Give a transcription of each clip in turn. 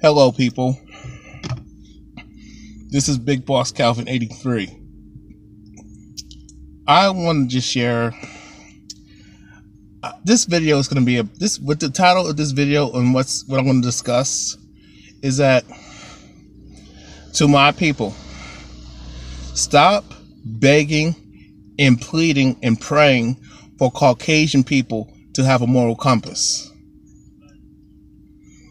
Hello, people. This is Big Boss Calvin 83. I want to just share. This video is going to be with the title of this video and what I'm going to discuss is that to my people, stop begging and pleading and praying for Caucasian people to have a moral compass.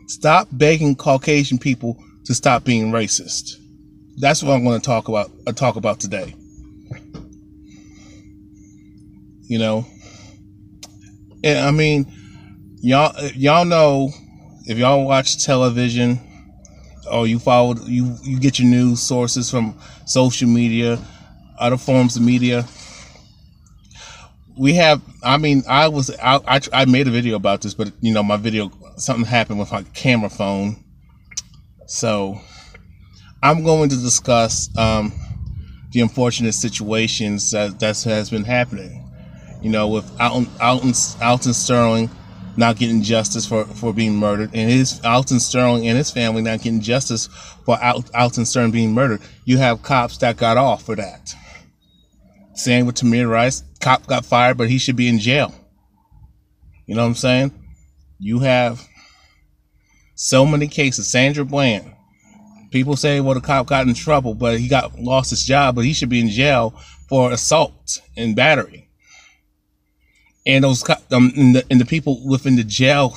Stop begging Caucasian people to stop being racist. That's what I'm going to talk about today. You know, and I mean, y'all know, if y'all watch television or you get your news sources from social media, other forms of media. We have, I mean, I made a video about this, but you know, my video, something happened with my camera phone. So I'm going to discuss the unfortunate situations that has been happening. You know, with Alton Sterling not getting justice for being murdered, and Alton Sterling and his family not getting justice for Alton Sterling being murdered. You have cops that got off for that. Same with Tamir Rice. Cop got fired, but he should be in jail. You know what I'm saying? You have so many cases. Sandra Bland. People say, well, the cop got in trouble, but he lost his job, but he should be in jail for assault and battery. And those and the people within the jail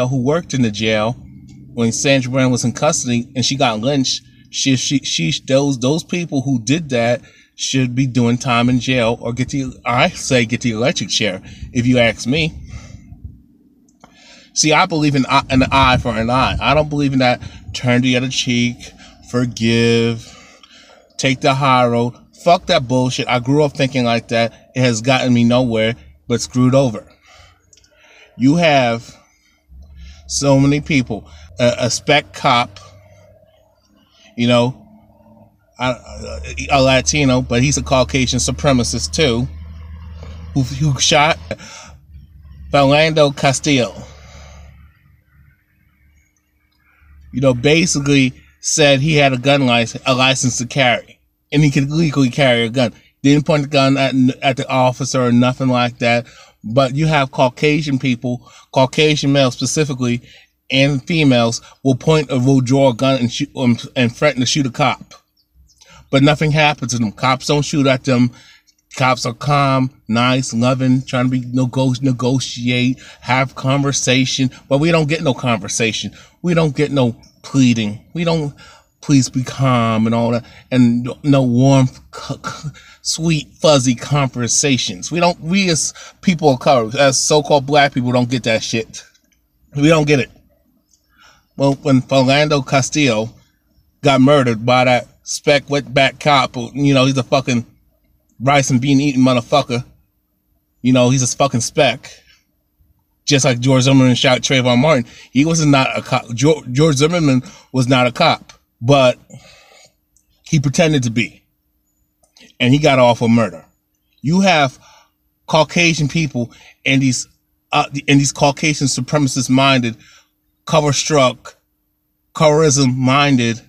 who worked in the jail when Sandra Bland was in custody and she got lynched, those people who did that should be doing time in jail or get the electric chair, if you ask me. See, I believe in an eye for an eye. I don't believe in that turn the other cheek, forgive, take the high road. Fuck that bullshit. I grew up thinking like that. It has gotten me nowhere but screwed over. You have so many people. A spec cop, you know, a Latino, but he's a Caucasian supremacist too, who shot Philando Castillo. You know, basically said he had a license to carry, and he could legally carry a gun. Didn't point the gun at the officer or nothing like that. But you have Caucasian people, Caucasian males specifically, and females will draw a gun and shoot and threaten to shoot a cop. But nothing happens to them. Cops don't shoot at them. Cops are calm, nice, loving, trying to negotiate, have conversation. But we don't get no conversation. We don't get no pleading. We don't, please be calm and all that. And no warm, sweet, fuzzy conversations. We as people of color, as so-called black people, don't get that shit. We don't get it. Well, when Philando Castillo got murdered by that spec wetback cop, you know, he's a fucking rice and bean eating motherfucker. You know, he's a fucking spec. Just like George Zimmerman shot Trayvon Martin. He was not a cop. George Zimmerman was not a cop, but he pretended to be. And he got off of murder. You have Caucasian people and these Caucasian supremacist minded, cover-struck, colorism-minded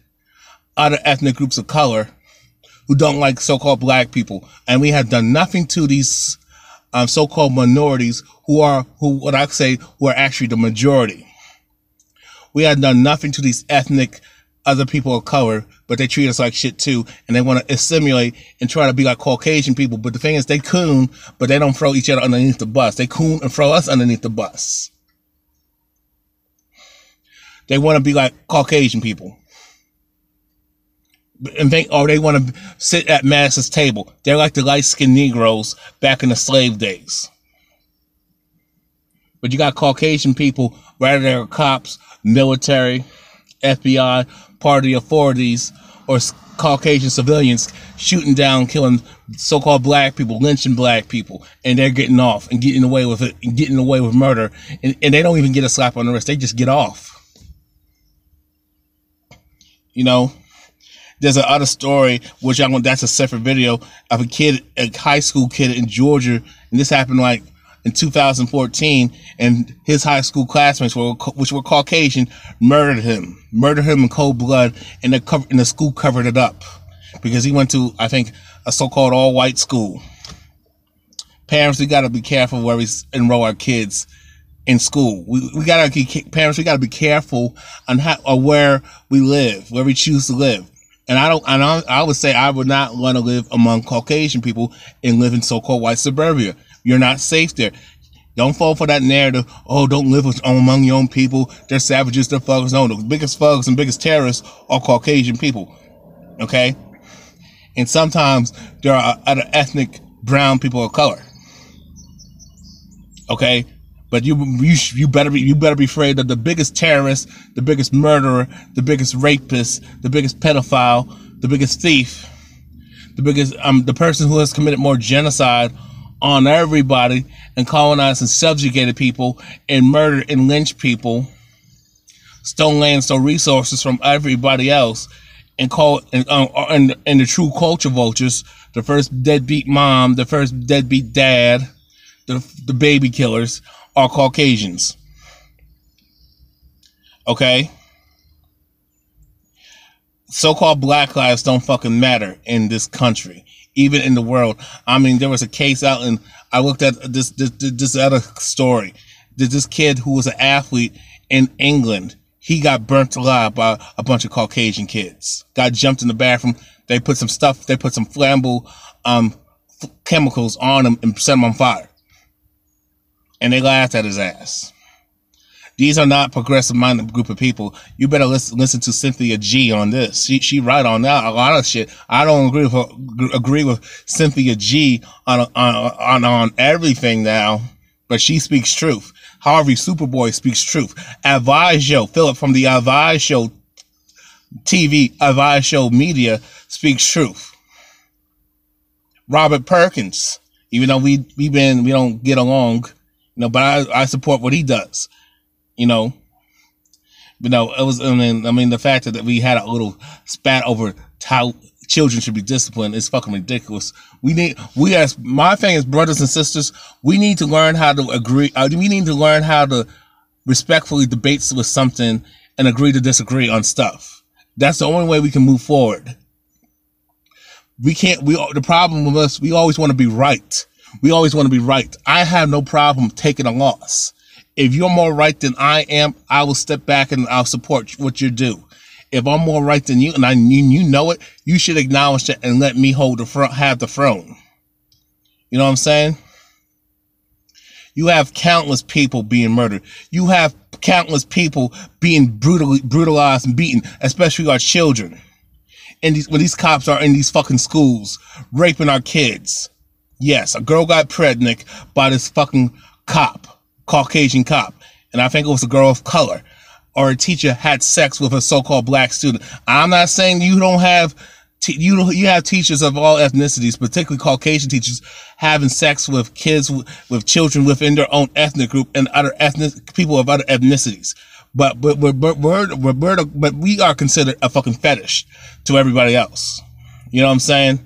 other ethnic groups of color who don't like so-called black people. And we have done nothing to these so-called minorities who are actually the majority. We have done nothing to these ethnic other people of color, but they treat us like shit too. And they want to assimilate and try to be like Caucasian people. But the thing is, they coon, but they don't throw each other underneath the bus. They coon and throw us underneath the bus. They want to be like Caucasian people. And they want to sit at Madison's table. They're like the light-skinned Negroes back in the slave days. But you got Caucasian people, whether they're cops, military, FBI, part of the authorities, or Caucasian civilians shooting down, killing so-called black people, lynching black people, and they're getting off and getting away with it, and getting away with murder, and they don't even get a slap on the wrist. They just get off. You know, there's another story, which that's a separate video, of a high school kid in Georgia, and this happened like in 2014, and his high school classmates, which were Caucasian, murdered him in cold blood, and the school covered it up because he went to, I think, a so-called all-white school. Parents, we gotta be careful where we enroll our kids in school. We gotta be careful on where we live, where we choose to live. And I would say I would not want to live among Caucasian people and live in so-called white suburbia. You're not safe there. Don't fall for that narrative. Oh, don't live among your own people. They're savages. They're thugs. No, the biggest thugs and biggest terrorists are Caucasian people. Okay? And sometimes there are other ethnic brown people of color. Okay? But you better be afraid that the biggest terrorist, the biggest murderer, the biggest rapist, the biggest pedophile, the biggest thief, the person who has committed more genocide on everybody and colonized and subjugated people and murdered and lynched people, stole land, stole resources from everybody else, and the true culture vultures, the first deadbeat mom, the first deadbeat dad, the baby killers, are Caucasians. Okay? So-called black lives don't fucking matter in this country, even in the world. I mean, there was a case out, and I looked at this other story. This kid who was an athlete in England, he got burnt alive by a bunch of Caucasian kids. Got jumped in the bathroom. They put some flammable chemicals on him and set him on fire. And they laughed at his ass. These are not progressive-minded group of people. You better listen to Cynthia G on this. She right on that. A lot of shit. I don't agree with Cynthia G on everything now, but she speaks truth. Harvey Superboy speaks truth. Advisio, Philip from the Advisio TV, Advisio Media speaks truth. Robert Perkins, even though we don't get along. But I support what he does, But no, it was, the fact that we had a little spat over how children should be disciplined is fucking ridiculous. My thing is, brothers and sisters, we need to learn how to agree. We need to learn how to respectfully debate with something and agree to disagree on stuff. That's the only way we can move forward. The problem with us, we always want to be right. We always want to be right. I have no problem taking a loss. If you're more right than I am, I will step back and I'll support what you do. If I'm more right than you and you know it, you should acknowledge it and let me have the throne. You know what I'm saying? You have countless people being murdered. You have countless people being brutalized and beaten, especially our children. When these cops are in these fucking schools, raping our kids. Yes, a girl got pregnant by this fucking Caucasian cop. And I think it was a girl of color. Or a teacher had sex with a so-called black student. I'm not saying you don't have, you have teachers of all ethnicities, particularly Caucasian teachers, having sex with kids, with children within their own ethnic group and other people of other ethnicities. But we are considered a fucking fetish to everybody else. You know what I'm saying?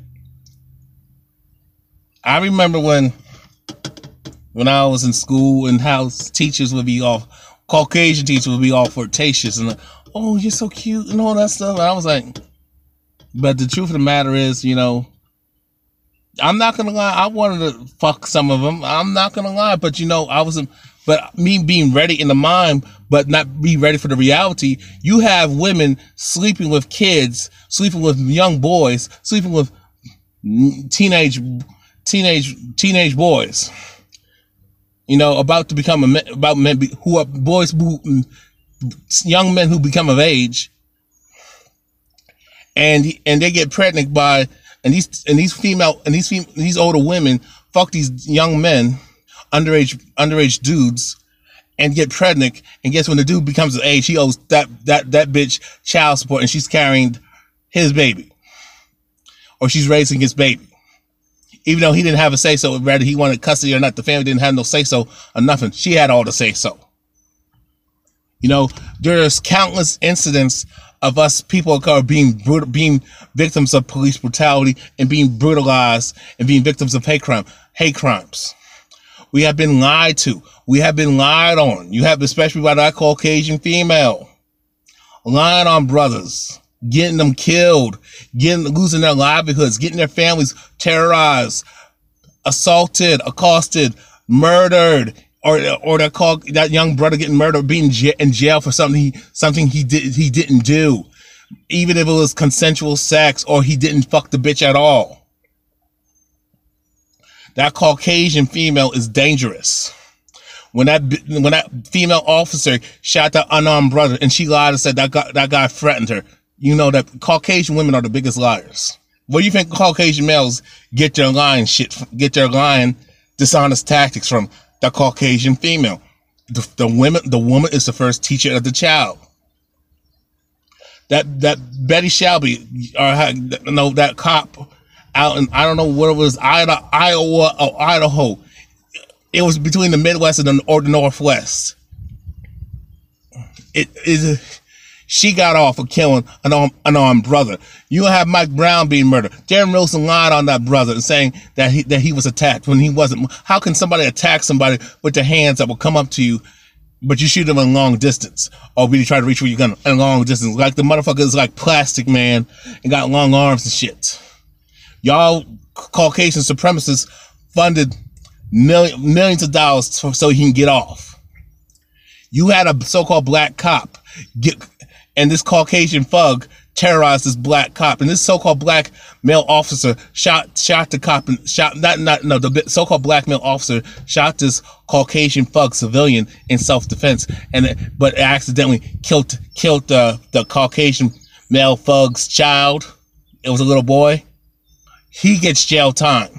I remember when I was in school and how teachers would be all, Caucasian teachers would be all flirtatious and oh, you're so cute and all that stuff. And I was like, but the truth of the matter is, I'm not going to lie. I wanted to fuck some of them. I'm not going to lie. But, but me being ready in the mind, but not be ready for the reality. You have women sleeping with kids, sleeping with young boys, sleeping with teenage boys, about to become young men who become of age, and they get pregnant by, and these older women fuck these young men, underage dudes, and get pregnant, and guess when the dude becomes of age, he owes that bitch child support, and she's carrying his baby, or she's raising his baby. Even though he didn't have a say-so, whether he wanted custody or not, the family didn't have no say-so or nothing. She had all the say-so. There's countless incidents of us people of color being victims of police brutality and being brutalized and being victims of hate crimes. We have been lied to. We have been lied on. You have, especially by that Caucasian female, lying on brothers, getting them killed, losing their livelihoods, getting their families terrorized, assaulted, accosted, murdered, or that young brother getting murdered, being in jail for something he didn't do, even if it was consensual sex or he didn't fuck the bitch at all. That Caucasian female is dangerous. When that female officer shot that unarmed brother and she lied and said that guy threatened her, you know that Caucasian women are the biggest liars. Where do you think Caucasian males get their lying dishonest tactics from? The Caucasian female. The woman is the first teacher of the child. That Betty Shelby, that cop out in, I don't know where it was, Iowa or Idaho. It was between the Midwest and the Northwest. She got off for killing an unarmed brother. You have Mike Brown being murdered. Darren Wilson lied on that brother and saying that he was attacked when he wasn't. How can somebody attack somebody with their hands that will come up to you, but you shoot them in long distance, or really try to reach with your gun in long distance? Like the motherfucker is like Plastic Man and got long arms and shit. Y'all Caucasian supremacists funded millions of dollars so he can get off. You had a so-called black cop and this Caucasian thug terrorized this black cop, and this so-called black male officer shot the cop and the so-called black male officer shot this Caucasian thug civilian in self-defense, but accidentally killed the Caucasian male thug's child. It was a little boy. He gets jail time.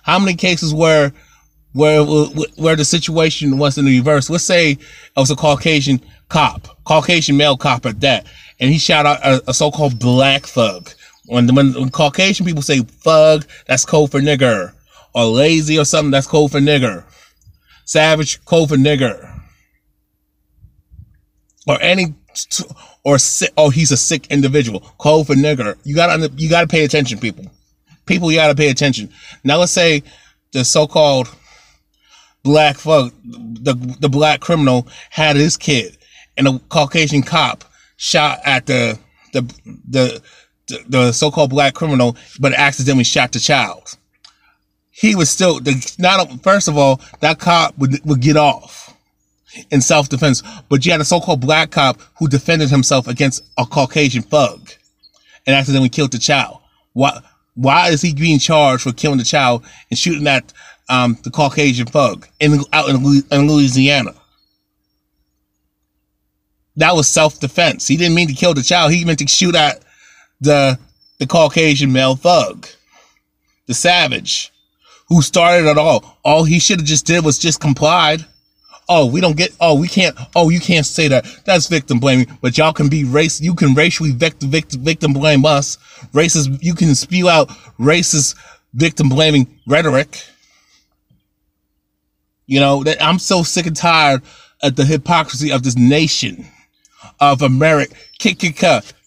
How many cases where the situation was in the reverse? Let's say it was a Caucasian male cop at that, and he shot out a so-called black thug. When Caucasian people say thug, that's code for nigger, or lazy or something, that's code for nigger. Savage, code for nigger, or he's a sick individual, code for nigger. You gotta pay attention, people. You gotta pay attention. Now let's say the so-called black thug, the black criminal had his kid, and a Caucasian cop shot at the so-called black criminal, but accidentally shot the child. He was still first of all, that cop would get off in self-defense, but you had a so-called black cop who defended himself against a Caucasian thug and accidentally killed the child. Why is he being charged for killing the child and shooting at the Caucasian thug out in Louisiana? That was self-defense. He didn't mean to kill the child. He meant to shoot at the Caucasian male thug, the savage, who started it all. All he should have just did was just complied. You can't say that. That's victim blaming. But y'all can be you can racially victim blame us. You can spew out racist victim blaming rhetoric. I'm so sick and tired of the hypocrisy of this nation of America.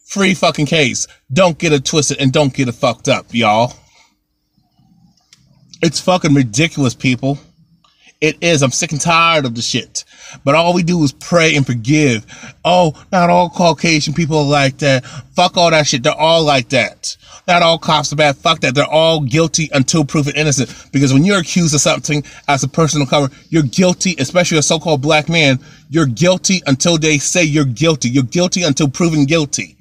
Free fucking case. Don't get it twisted and don't get it fucked up, y'all. It's fucking ridiculous, people. It is. I'm sick and tired of the shit. But all we do is pray and forgive. Oh, not all Caucasian people are like that. Fuck all that shit. They're all like that. Not all cops are bad. Fuck that. They're all guilty until proven innocent. Because when you're accused of something as a person of color, you're guilty, especially a so-called black man. You're guilty until they say you're guilty. You're guilty until proven guilty.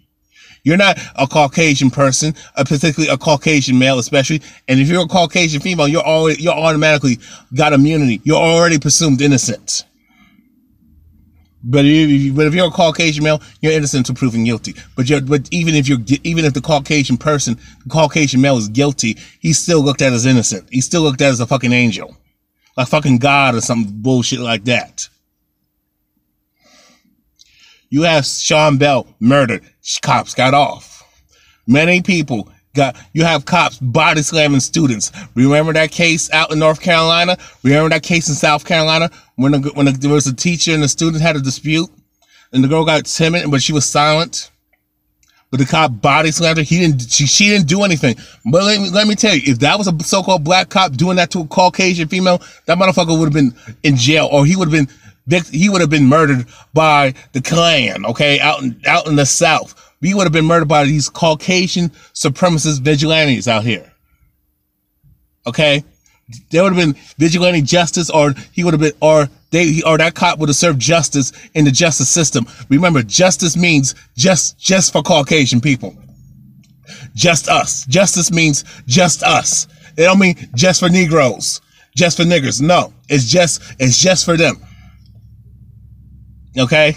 You're not a Caucasian person, particularly a Caucasian male, especially. And if you're a Caucasian female, you're automatically got immunity. You're already presumed innocent. But if you're a Caucasian male, you're innocent until proven guilty. But even if the Caucasian male is guilty, he's still looked at as innocent. He's still looked at as a fucking angel, like fucking God or some bullshit like that. You have Sean Bell murdered. Cops got off. Many people you have cops body slamming students. Remember that case out in North Carolina? Remember that case in South Carolina when there was a teacher and the student had a dispute and the girl got timid, but she was silent. But the cop body slammed her. She didn't do anything. But let me tell you, if that was a so-called black cop doing that to a Caucasian female, that motherfucker would have been in jail, or he would have been murdered by the Klan, okay, out in the South. He would have been murdered by these Caucasian supremacist vigilantes out here. Okay? There would have been vigilante justice, or he would have been, or that cop would have served justice in the justice system. Remember, justice means just for Caucasian people. Just us. Justice means just us. It don't mean just for Negroes, just for niggers. No, it's just for them. Okay?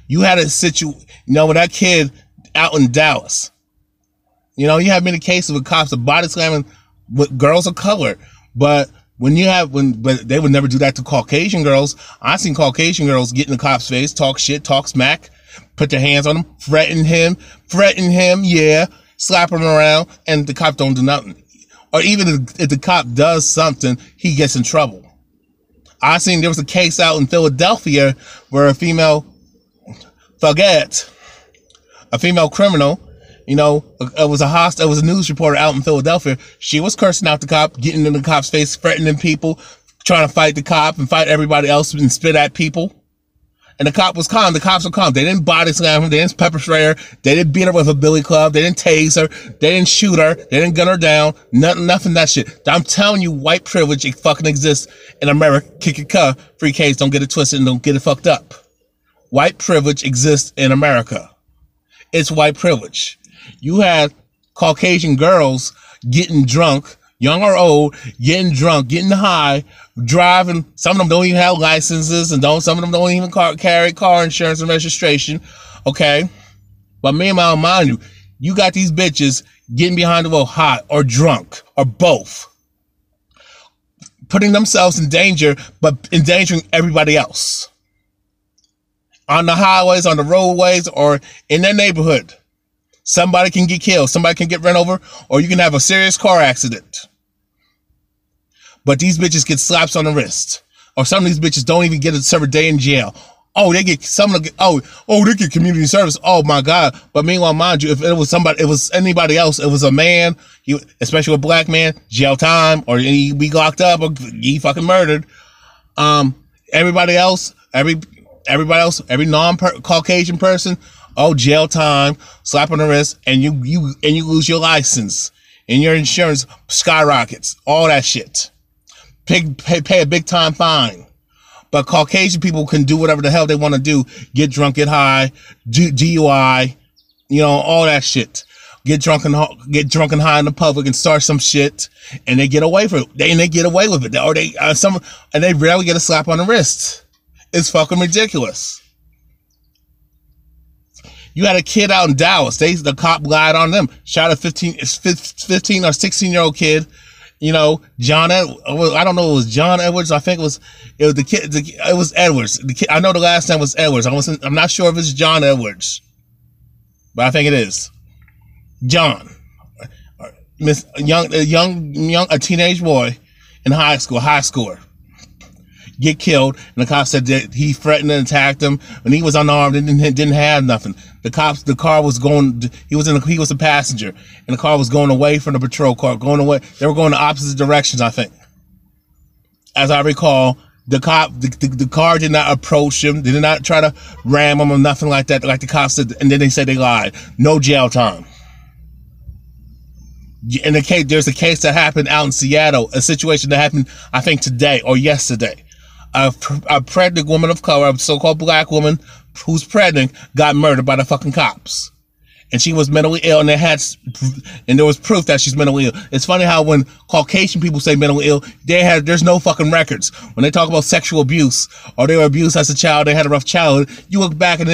You had a situation, with that kid out in Dallas. You have many cases with cops of body slamming with girls of color, but but they would never do that to Caucasian girls. I seen Caucasian girls get in the cop's face, talk shit, talk smack, put their hands on him, threaten him, yeah, slap him around, and the cop don't do nothing. Or even if the cop does something, he gets in trouble. I seen there was a case out in Philadelphia where a female criminal, it was a news reporter out in Philadelphia. She was cursing out the cop, getting in the cop's face, threatening people, trying to fight the cop and fight everybody else and spit at people. And the cop was calm. The cops were calm. They didn't body slam her. They didn't pepper spray her. They didn't beat her with a billy club. They didn't tase her. They didn't shoot her. They didn't gun her down. Nothing that shit. I'm telling you, white privilege, it fucking exists in America. Kick your cuh. Free case. Don't get it twisted and don't get it fucked up. White privilege exists in America. It's white privilege. You had Caucasian girls getting drunk, young or old, getting drunk, getting high, driving. Some of them don't even have licenses, and some of them don't even carry car insurance and registration. Okay, but mind you got these bitches getting behind the wheel high or drunk or both, putting themselves in danger, but endangering everybody else on the highways, on the roadways, or in their neighborhood. Somebody can get killed. Somebody can get run over, or you can have a serious car accident. But these bitches get slaps on the wrist, or some of these bitches don't even get to serve a day in jail. Oh, they get they get community service. Oh my God! But meanwhile, mind you, if it was anybody else, it was a man, especially a black man, jail time, or he be locked up, or he fucking murdered. Everybody else, every non-Caucasian person. Oh, jail time, slap on the wrist, and you lose your license, and your insurance skyrockets, all that shit. Pay a big time fine. But Caucasian people can do whatever the hell they want to do. Get drunk, get high, do DUI, all that shit. Get drunk and high in the public and start some shit, and they get away with it. They get away with it, or they rarely get a slap on the wrist. It's fucking ridiculous. You had a kid out in Dallas. The cop lied on them. Shot a 15 or 16-year-old kid. John. I don't know. It was John Edwards. I think it was the kid. It was Edwards. The kid. I know the last name was Edwards. I'm not sure if it's John Edwards, but I think it is John. A teenage boy in high schooler. Get killed, and the cop said that he threatened and attacked him, and he was unarmed and didn't have nothing. The car was going. He was a passenger, and the car was going away from the patrol car, going away. They were going in opposite directions, I think. As I recall, the car did not approach him. They did not try to ram him or nothing like that, like the cops said. And then they said they lied. No jail time. In the case, there's a case that happened out in Seattle, a situation that happened, I think, today or yesterday. A pregnant woman of color, a so-called black woman who's pregnant, got murdered by the fucking cops. And she was mentally ill, and there was proof that she's mentally ill. It's funny how when Caucasian people say mentally ill, there's no fucking records. When they talk about sexual abuse, or they were abused as a child, they had a rough childhood, you look back and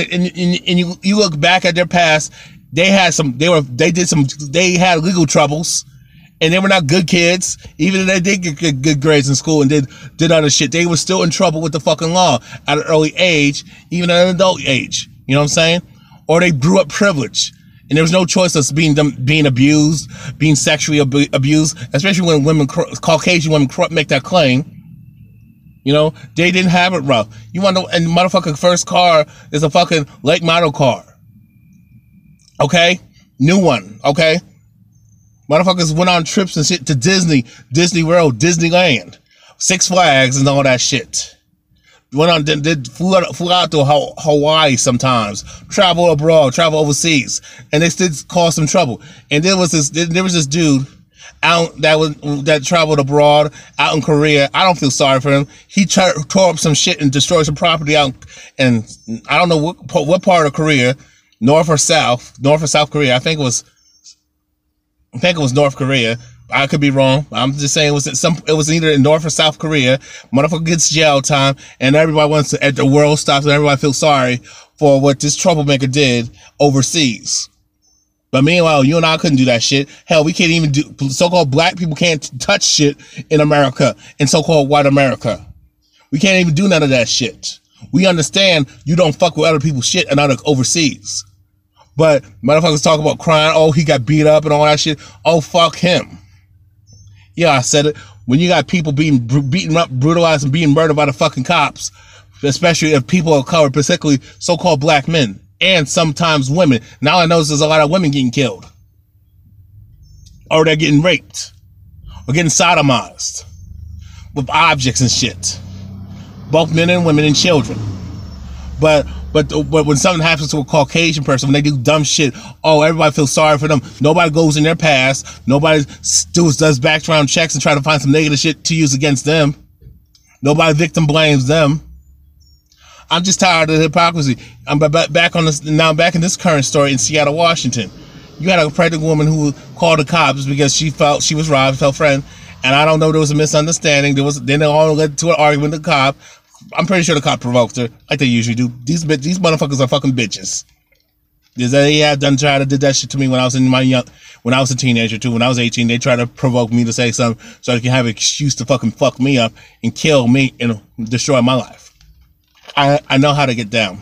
you look back at their past, they had legal troubles. And they were not good kids. Even if they did get good grades in school and did other shit, they were still in trouble with the fucking law at an early age, even at an adult age. You know what I'm saying? Or they grew up privileged, and there was no choice of being abused, being sexually abused, especially when Caucasian women make that claim. They didn't have it rough. You want to know? And the motherfucking first car is a fucking late model car. Okay? New one. Okay? Motherfuckers went on trips and shit to Disney World, Disneyland, Six Flags, and all that shit. Went on, flew out to Hawaii sometimes, travel abroad, travel overseas, and they still cause some trouble. And there was this dude out that traveled abroad out in Korea. I don't feel sorry for him. He tore up some shit and destroyed some property out, and I don't know what part of Korea, North or South Korea. I think it was North Korea. I could be wrong. I'm just saying it was either in North or South Korea. Motherfucker gets jail time, and everybody wants to, at the world stops, and everybody feels sorry for what this troublemaker did overseas. But meanwhile, you and I couldn't do that shit. Hell, we can't even do, so-called black people can't touch shit in America, in so-called white America. We can't even do none of that shit. We understand you don't fuck with other people's shit and other overseas. But motherfuckers talk about crying, oh, he got beat up and all that shit. Oh, fuck him. Yeah, I said it. When you got people being beaten up, brutalized, and being murdered by the fucking cops, especially if people are covered, particularly so-called black men, and sometimes women. Now I notice there's a lot of women getting killed. Or they're getting raped. Or getting sodomized. With objects and shit. Both men and women and children. But when something happens to a Caucasian person, when they do dumb shit, oh, everybody feels sorry for them. Nobody goes in their past. Nobody does background checks and try to find some negative shit to use against them. Nobody victim blames them. I'm just tired of the hypocrisy. I'm back in this current story in Seattle, Washington. You had a pregnant woman who called the cops because she felt she was robbed, felt threatened, and I don't know, there was a misunderstanding. Then they all led to an argument with the cop. I'm pretty sure the cop provoked her, like they usually do. These motherfuckers are fucking bitches. They have did that shit to me when I was when I was a teenager too. When I was 18, they tried to provoke me to say something so they can have an excuse to fucking fuck me up and kill me and destroy my life. I know how to get down.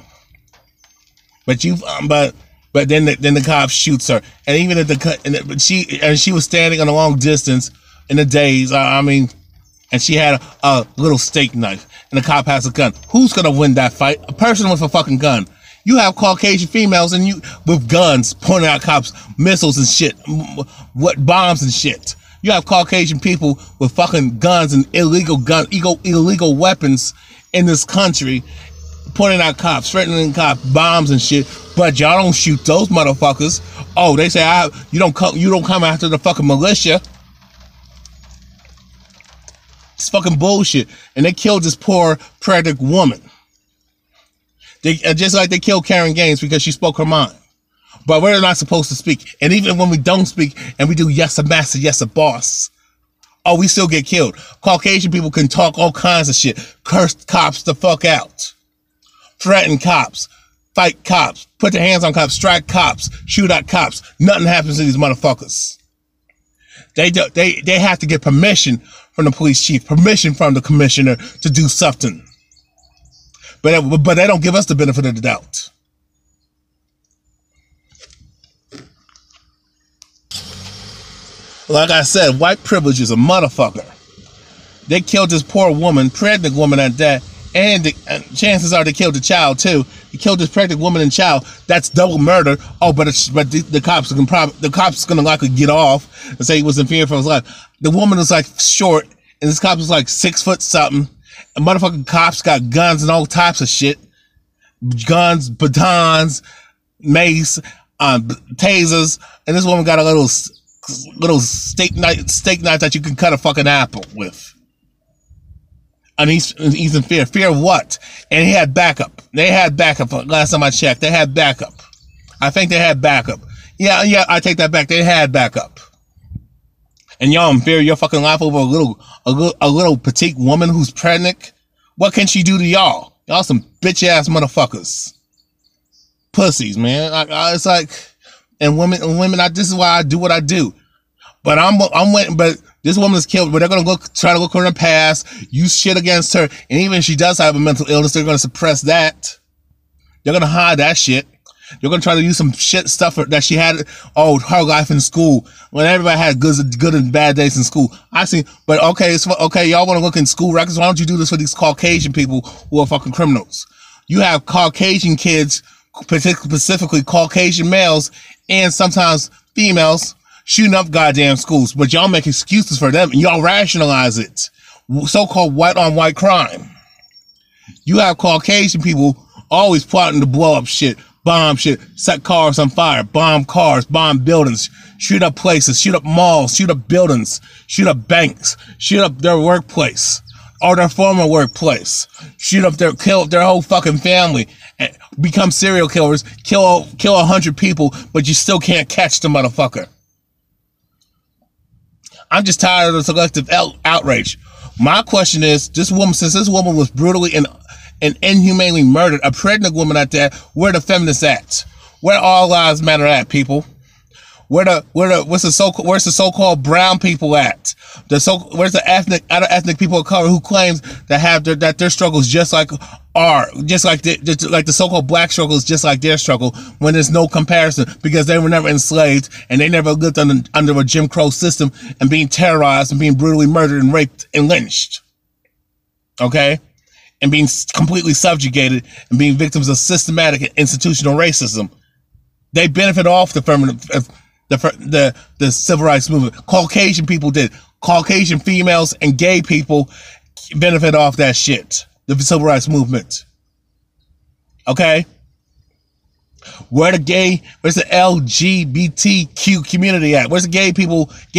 But then the cop shoots her, and even if she was standing on a long distance in the days. And she had a little steak knife, and the cop has a gun. Who's gonna win that fight? A person with a fucking gun. You have Caucasian females and you with guns pointing at cops, missiles and shit, bombs and shit. You have Caucasian people with fucking guns and illegal weapons in this country, pointing at cops, threatening cops, bombs and shit. But y'all don't shoot those motherfuckers. Oh, they say you don't come after the fucking militia. It's fucking bullshit. And they killed this poor pregnant woman. Just like they killed Karen Gaines because she spoke her mind. But we're not supposed to speak. And even when we don't speak and we do yes a master, yes a boss, oh, we still get killed. Caucasian people can talk all kinds of shit. Curse cops the fuck out. Threaten cops. Fight cops. Put their hands on cops. Strike cops. Shoot at cops. Nothing happens to these motherfuckers. They have to get permission from the police chief, permission from the commissioner to do something. But they don't give us the benefit of the doubt. Like I said, white privilege is a motherfucker. They killed this poor woman, pregnant woman at that, and chances are they killed the child too. They killed this pregnant woman and child. That's double murder. Oh, but the cops gonna likely get off and say he was in fear for his life. The woman is like short, and this cop is like 6 foot something. And motherfucking cops got guns and all types of shit. Guns, batons, mace, tasers, and this woman got a little steak knife that you can cut a fucking apple with. And he's in fear. Fear of what? And he had backup. They had backup. Last time I checked, they had backup. I think they had backup. Yeah, I take that back. They had backup. And y'all in fear of your fucking life over a little petite woman who's pregnant? What can she do to y'all? Y'all some bitch ass motherfuckers. Pussies, man. It's like, and women. This is why I do what I do. But but this woman is killed. But they're gonna try to look her in the past, use shit against her, and even if she does have a mental illness, they're gonna suppress that. They're gonna hide that shit. They're gonna try to use some shit stuff that she had. Oh, her life in school when everybody had good and bad days in school. I see, but okay, y'all want to look in school records? Why don't you do this for these Caucasian people who are fucking criminals? You have Caucasian kids specifically Caucasian males and sometimes females, shooting up goddamn schools. But y'all make excuses for them and y'all rationalize it. So-called white on white crime. You have Caucasian people always plotting to blow up shit, bomb shit, set cars on fire, bomb cars, bomb buildings, shoot up places, shoot up malls, shoot up buildings, shoot up banks, shoot up their workplace or their former workplace, shoot up kill their whole fucking family, and become serial killers, kill 100 people, but you still can't catch the motherfucker. I'm just tired of the selective outrage. My question is, since this woman was brutally and inhumanely murdered, a pregnant woman at that, where the feminists at? Where all lives matter at, people? Where's the so-called brown people at? Where's the other ethnic people of color who claims that their struggles just like the so-called black struggle is just like their struggle, when there's no comparison, because they were never enslaved and they never lived under a Jim Crow system and being terrorized and being brutally murdered and raped and lynched. Okay? And being completely subjugated and being victims of systematic and institutional racism. They benefit off the civil rights movement. Caucasian people did. Caucasian females and gay people benefit off that shit. The civil rights movement. Okay? Where's the LGBTQ community at? Where's the gay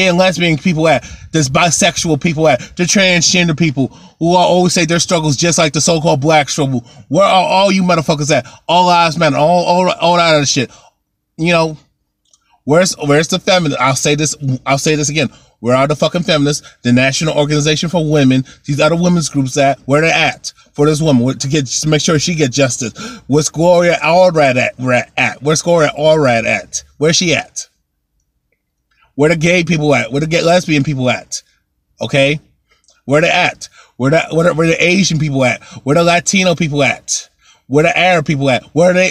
and lesbian people at? There's bisexual people at? The transgender people who always say their struggles just like the so-called black struggle. Where are all you motherfuckers at? All lives matter. All that other shit. You know, where's the feminist? I'll say this again. Where are the fucking feminists? The National Organization for Women, these other women's groups at? Where they at for this woman to make sure she gets justice? Where's Gloria Allred at? Where's Gloria Allred at? Where's she at? Where the gay people at? Where the lesbian people at? Okay, where they at? Where the Asian people at? Where the Latino people at? Where the Arab people at? Where are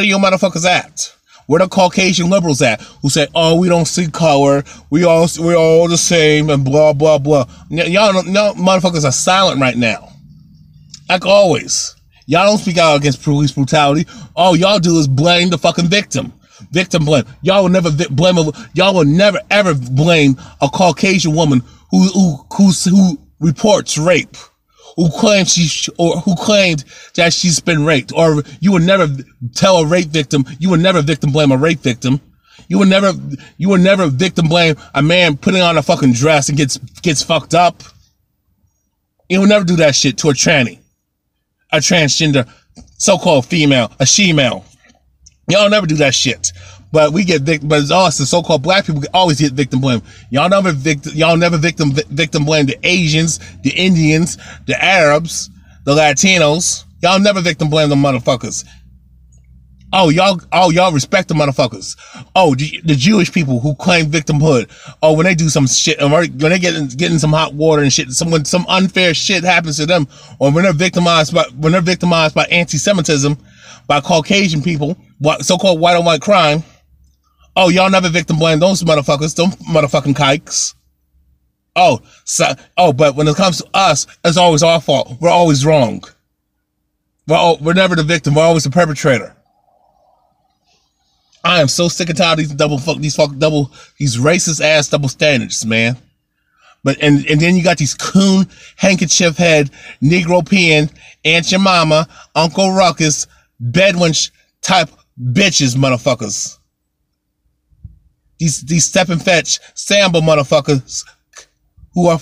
you motherfuckers at? Where the Caucasian liberals at? Who say, "Oh, we don't see color. We're all the same," and blah blah blah. Y'all motherfuckers are silent right now, like always. Y'all don't speak out against police brutality. All y'all do is blame the fucking victim. Victim blame. Y'all will never ever blame a Caucasian woman who reports rape. Who claimed that she's been raped, or you would never tell a rape victim. You would never victim blame a rape victim. You would never victim blame a man putting on a fucking dress and gets fucked up. You would never do that shit to a tranny, a transgender, so-called female, a she-male. Y'all never do that shit. But but it's us, the so-called black people, always get victim blame. Y'all never victim blame the Asians, the Indians, the Arabs, the Latinos. Y'all never victim blame them motherfuckers. Y'all respect the motherfuckers. The Jewish people who claim victimhood. When they do some shit, when they get in some hot water and shit, some unfair shit happens to them, or when they're victimized by anti-Semitism, by Caucasian people, so-called white on white crime. Y'all never victim blame those motherfuckers, them motherfucking kikes. But when it comes to us, it's always our fault. We're always wrong. We're never the victim. We're always the perpetrator. I am so sick and tired of these racist ass double standards, man. But and then you got these coon handkerchief head Negro peeing Aunt Your Mama, Uncle Ruckus, Bedouin type bitches, motherfuckers. These step and fetch Sambo motherfuckers who are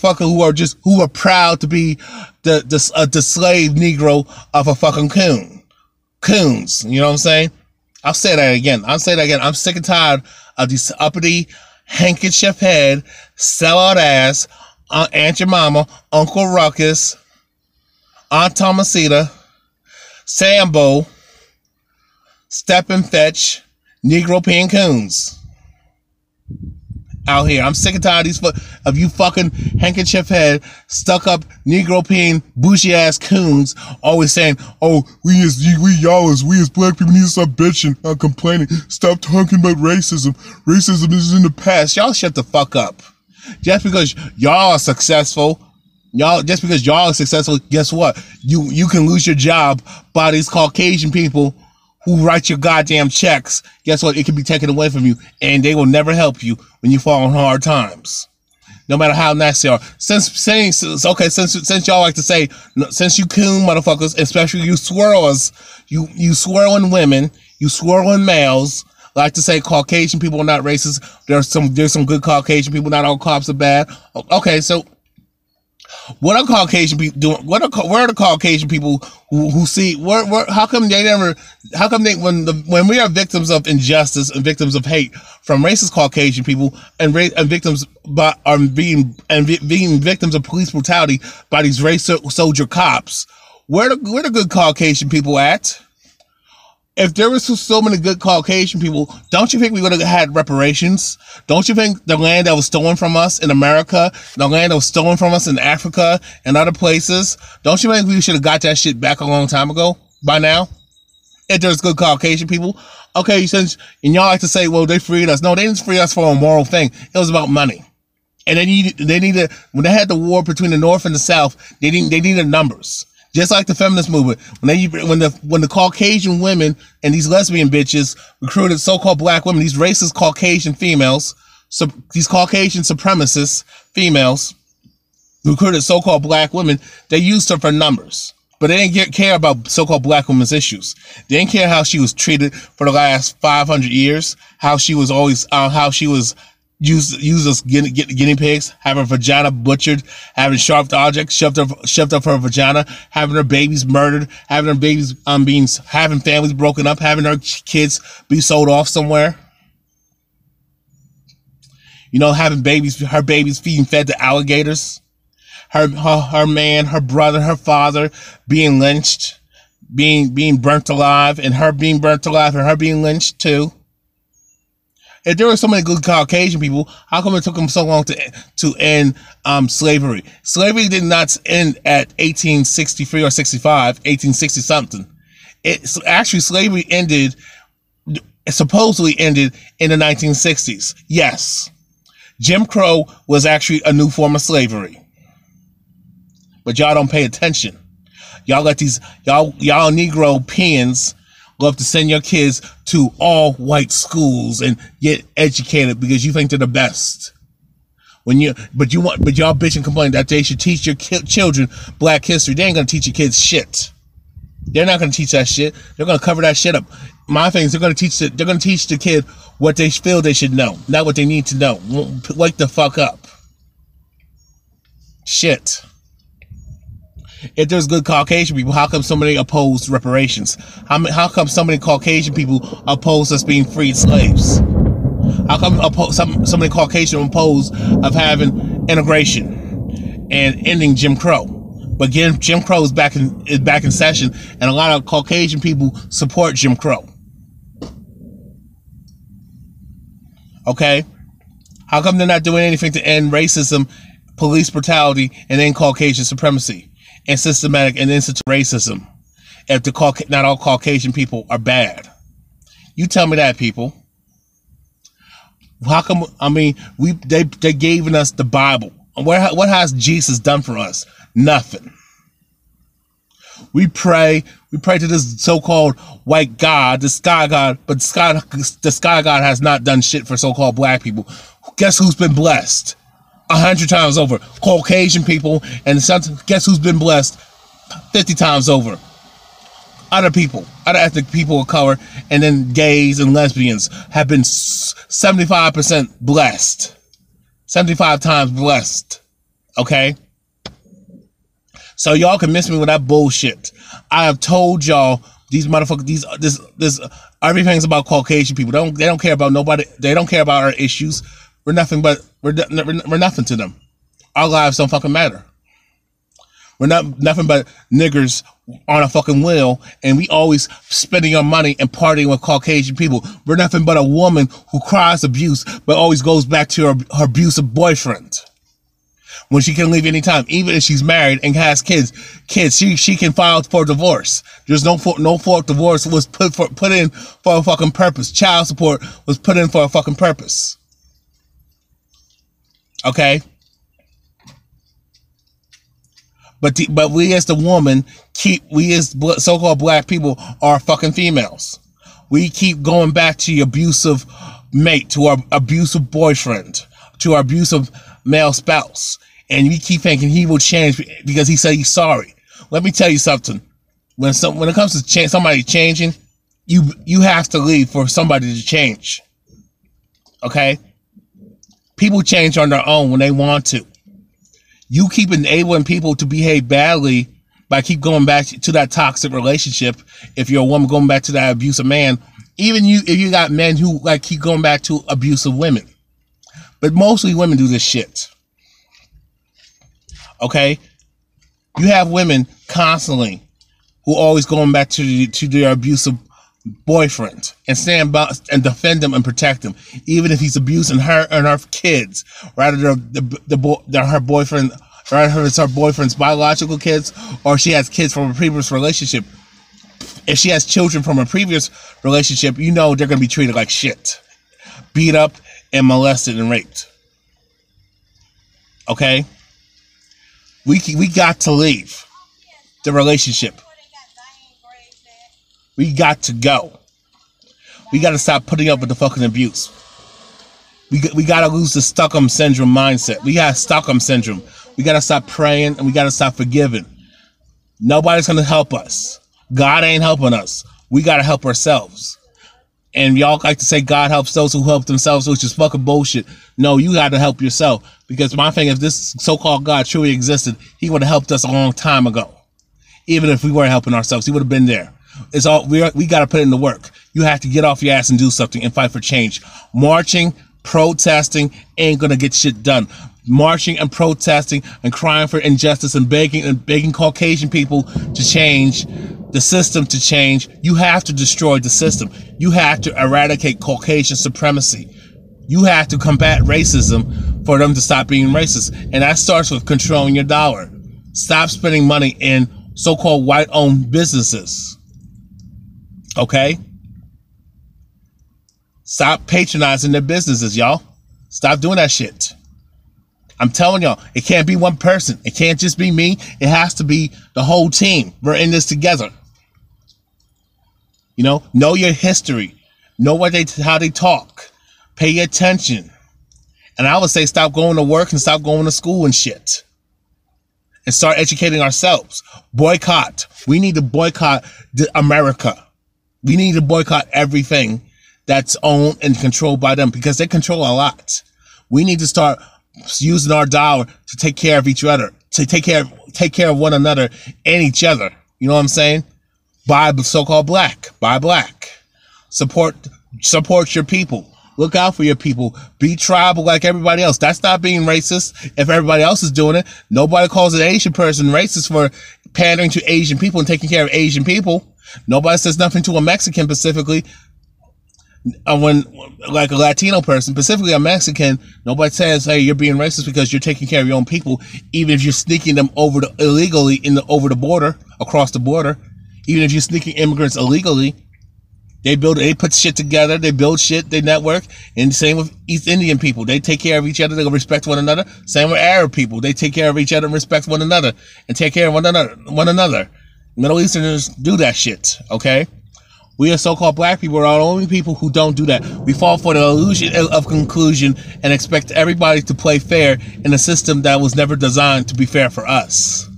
proud to be the slave Negro of a fucking coons. You know what I'm saying? I'll say that again. I'm sick and tired of these uppity handkerchief head sellout ass Aunt Your Mama, Uncle Ruckus, Aunt Thomasita, Sambo, step and fetch Negro peeing coons out here. I'm sick and tired of you fucking handkerchief head, stuck up Negro peeing bougie ass coons always saying, we as black people need to stop bitching, complaining, stop talking about racism. Racism is in the past. Y'all shut the fuck up. Just because y'all are successful, guess what? You can lose your job by these Caucasian people who write your goddamn checks, guess what? It can be taken away from you, and they will never help you when you fall in hard times. No matter how nice they are. Since y'all like to say, since you coon motherfuckers, especially you swirlers, you swirling women, you swirling males, like to say Caucasian people are not racist. There's some good Caucasian people. Not all cops are bad. Okay, so what are Caucasian people doing? Where are the Caucasian people who see how come when we are victims of injustice and victims of hate from racist Caucasian people and victims are being victims of police brutality by these race soldier cops, where the good Caucasian people at? If there was so many good Caucasian people, don't you think we would have had reparations? Don't you think the land that was stolen from us in America, the land that was stolen from us in Africa and other places, don't you think we should have got that shit back a long time ago by now? If there's good Caucasian people. Okay, and y'all like to say, well, they freed us. No, they didn't free us for a moral thing. It was about money. And they needed, when they had the war between the North and the South, they needed numbers. Just like the feminist movement, when the Caucasian women and these lesbian bitches recruited so-called black women, these racist Caucasian females, these Caucasian supremacist females recruited so-called black women, they used her for numbers. But they didn't care about so-called black women's issues. They didn't care how she was treated for the last 500 years, how she was used as guinea pigs, having her vagina butchered, having sharp objects shoved up her vagina, having her babies murdered, having her babies having families broken up, having her kids be sold off somewhere. You know, having her babies being fed to alligators, her man, her brother, her father being lynched, being burnt alive, and her being burnt alive and her being lynched too. If there were so many good Caucasian people, how come it took them so long to end slavery? Slavery did not end at 1863 or 65, 1860 something. Actually, slavery supposedly ended in the 1960s. Yes, Jim Crow was actually a new form of slavery, but y'all don't pay attention. Y'all let y'all Negro peons love to send your kids to all white schools and get educated because you think they're the best. But y'all bitch and complain that they should teach your children black history. They ain't gonna teach your kids shit. They're not gonna teach that shit. They're gonna cover that shit up. My thing is they're gonna teach the kid what they feel they should know, not what they need to know. Wake the fuck up. Shit. If there's good Caucasian people, how come so many oppose reparations? How come so many Caucasian people oppose us being freed slaves? How come so many Caucasian oppose of having integration and ending Jim Crow? But again, Jim Crow is back in session, and a lot of Caucasian people support Jim Crow. Okay? How come they're not doing anything to end racism, police brutality, and end Caucasian supremacy? And systematic and institutional racism, if not all Caucasian people are bad? You tell me that, people. How come? I mean, they gave us the Bible. What has Jesus done for us? Nothing. We pray to this so-called white God, the sky God, but the sky God has not done shit for so-called black people. Guess who's been blessed? 100 times over. Caucasian people, and guess who's been blessed 50 times over? Other people, other ethnic people of color, and then gays and lesbians have been 75% blessed. 75 times blessed. Okay? So y'all can miss me with that bullshit. I have told y'all these motherfuckers, this everything's about Caucasian people. They don't care about nobody. They don't care about our issues. We're nothing to them. Our lives don't fucking matter. We're nothing but niggers on a fucking wheel, and we always spending our money and partying with Caucasian people. We're nothing but a woman who cries abuse, but always goes back to her abusive boyfriend when she can leave anytime, even if she's married and has kids. She can file for divorce. There's no fault divorce was put in for a fucking purpose. Child support was put in for a fucking purpose. Okay, but we as the woman we as so-called black people are fucking females. We keep going back to your abusive mate, to our abusive boyfriend, to our abusive male spouse. And we keep thinking he will change because he said he's sorry. Let me tell you something. When it comes to somebody changing, you have to leave for somebody to change. Okay? People change on their own when they want to. You keep enabling people to behave badly by keep going back to that toxic relationship. If you're a woman going back to that abusive man, even if you got men who like keep going back to abusive women, but mostly women do this shit. Okay, you have women constantly who always going back to their abusive boyfriend and stand by and defend them and protect them, even if he's abusing her and her kids, rather than her boyfriend. Rather it's her boyfriend's biological kids, or she has kids from a previous relationship. If she has children from a previous relationship, you know they're going to be treated like shit. Beat up and molested and raped. Okay? We got to leave the relationship. We got to go. We got to stop putting up with the fucking abuse. We got to lose the Stockholm Syndrome mindset. We got Stockholm Syndrome. We got to stop praying and we got to stop forgiving. Nobody's going to help us. God ain't helping us. We got to help ourselves. And y'all like to say God helps those who help themselves, which is fucking bullshit. No, you got to help yourself. Because my thing, if this so-called God truly existed, he would have helped us a long time ago. Even if we weren't helping ourselves, he would have been there. It's all we got to put in the work. You have to get off your ass and do something and fight for change. Marching, protesting ain't going to get shit done. Marching and protesting and crying for injustice and begging Caucasian people to change, the system to change. You have to destroy the system. You have to eradicate Caucasian supremacy. You have to combat racism for them to stop being racist. And that starts with controlling your dollar. Stop spending money in so-called white-owned businesses. Okay? Stop patronizing their businesses, y'all. Stop doing that shit. I'm telling y'all, it can't be one person. It can't just be me. It has to be the whole team. We're in this together. You know your history. Know how they talk. Pay attention. And I would say stop going to work and stop going to school and shit. And start educating ourselves. Boycott. We need to boycott America. We need to boycott everything that's owned and controlled by them because they control a lot. We need to start using our dollar to take care of each other, to take care of one another and each other. You know what I'm saying? Buy so-called black. Buy black. Support your people. Look out for your people. Be tribal like everybody else. That's not being racist. If everybody else is doing it, nobody calls an Asian person racist for pandering to Asian people and taking care of Asian people. Nobody says nothing to a Mexican specifically. When like a Latino person, specifically a Mexican, nobody says, "Hey, you're being racist because you're taking care of your own people." Even if you're sneaking them illegally over the border, across the border, even if you're sneaking immigrants illegally, they put shit together, they build shit, they network. And same with East Indian people, they take care of each other, they respect one another. Same with Arab people, they take care of each other and respect one another and take care of one another. Middle Easterners do that shit. Okay. We as so-called black people are the only people who don't do that. We fall for the illusion of conclusion and expect everybody to play fair in a system that was never designed to be fair for us.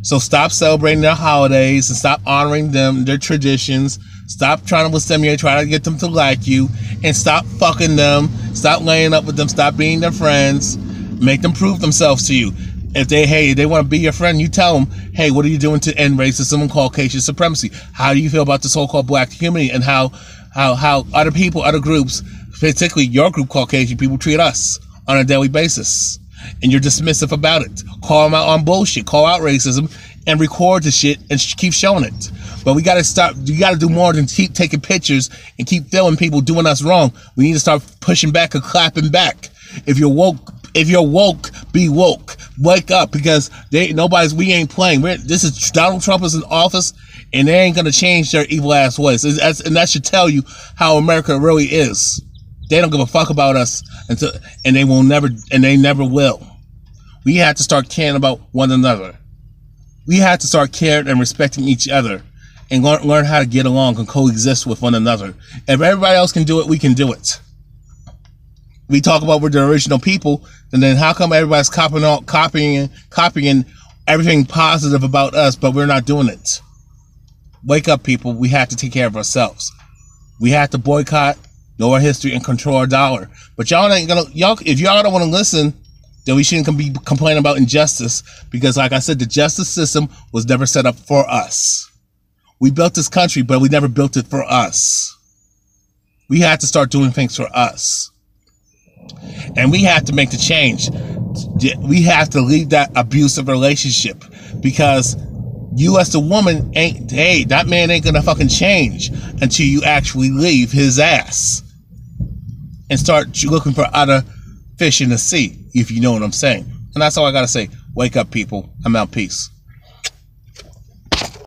So stop celebrating their holidays and stop honoring them, their traditions. Stop trying to stimulate, try to get them to like you, and stop fucking them. Stop laying up with them. Stop being their friends. Make them prove themselves to you. If they want to be your friend, you tell them, hey, what are you doing to end racism and Caucasian supremacy? How do you feel about the so-called black community and how other people, other groups, particularly your group, Caucasian people, treat us on a daily basis? And you're dismissive about it. Call them out on bullshit. Call out racism and record the shit and keep showing it. But we got to stop. You got to do more than keep taking pictures and keep filming people doing us wrong. We need to start pushing back and clapping back. If you're woke, be woke. Wake up, because we ain't playing. This is Donald Trump is in office, and they ain't gonna change their evil ass ways. And that should tell you how America really is. They don't give a fuck about us and they never will. We have to start caring about one another. We have to start caring and respecting each other and learn how to get along and coexist with one another. If everybody else can do it, we can do it. We talk about we're the original people, and then how come everybody's copying everything positive about us, but we're not doing it? Wake up, people. We have to take care of ourselves. We have to boycott, know our history, and control our dollar. But y'all ain't gonna, if y'all don't want to listen, then we shouldn't be complaining about injustice, because like I said, the justice system was never set up for us. We built this country, but we never built it for us. We had to start doing things for us. And we have to make the change. We have to leave that abusive relationship, because you as the woman that man ain't gonna fucking change until you actually leave his ass and start looking for other fish in the sea, if you know what I'm saying. And that's all I gotta say. Wake up, people. I'm out. Peace.